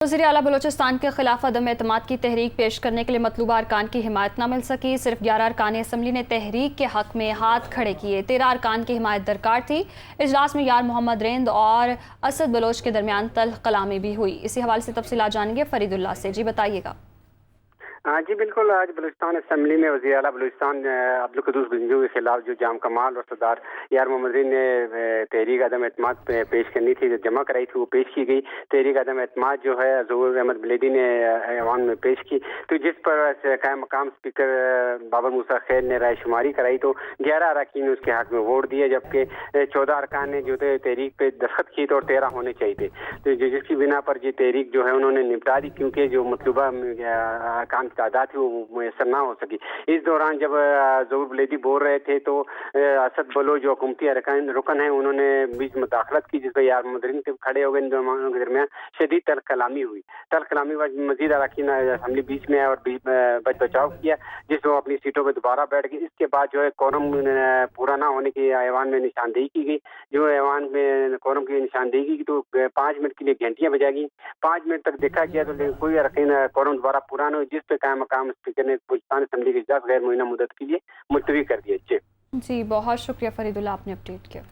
वज़ीर आला बलूचिस्तान के खिलाफ अदम एतमाद की तहरीक पेश करने के लिए मतलूबा अरकान की हिमायत न मिल सकी। सिर्फ 11 अरकान असम्बली ने तहरीक के हक में हाथ खड़े किए। 13 अरकान की हिमायत दरकार थी। इजलास में यार मोहम्मद रिंद और असद बलोच के दरमियान तल्ख कलामी भी हुई। इसी हवाले से तफसीलात जानेंगे फरीदुल्लाह से। जी बताइएगा। जी बिल्कुल, आज बलूचिस्तान असम्बली में वज़ीर आला बलूचिस्तान अब्दुल कुद्दूस गंजू के खिलाफ जो जाम कमाल और सरदार यार मोहम्मद रिंद ने तहरीक अदम एतमाद पेश करनी थी, जो जमा कराई थी, वो पेश की गई। तहरीक अदम एतमाद जो है ज़हूर अहमद बलेदी ने ऐवान में पेश की, तो जिस पर कायम मकाम स्पीकर बाबर मूसा खैर ने राय शुमारी कराई, तो 11 अरकान ने उसके हक में वोट दिए, जबकि 14 अरकान ने जो थे तहरीक पे दस्तखत किए थे और 13 होने चाहिए थे। तो जिसकी बिना पर ये तहरीक जो है उन्होंने निपटा दी, क्योंकि जो मतलूबा अरकान तादाद थी वो मुयसर ना हो सकी। इस दौरान जब ज़हूर बलेदी बोल रहे थे तो असद बलोच जो हुकूमती रुकन है, उन्होंने बीच मुदाखलत की, जिस पर यार मोहम्मद रिंद खड़े हो गए। इन दोनों के दरमियान शदीद तल्ख कलामी हुई। तल्ख कलामी मजीद अरकान असम्बली बीच में और बच बचाव किया, जिसमें वो अपनी सीटों पर दोबारा बैठ गए। इसके बाद जो है कोरम पूरा ना होने की ऐवान में निशानदेही की गई। जो ऐवान में कोरम की निशानदेही की तो 5 मिनट के लिए घंटियां बजाई गई। 5 मिनट तक देखा गया तो कोई अरकान कोरम दोबारा पूरा न हुई, जिस पे कायम मकाम स्पीकर ने बलूचिस्तान असम्बली के इजलास गैर मुअय्यना मुद्दत के लिए मुलतवी कर दिया। जी बहुत शुक्रिया फरीदुल्लाह, आपने अपडेट किया।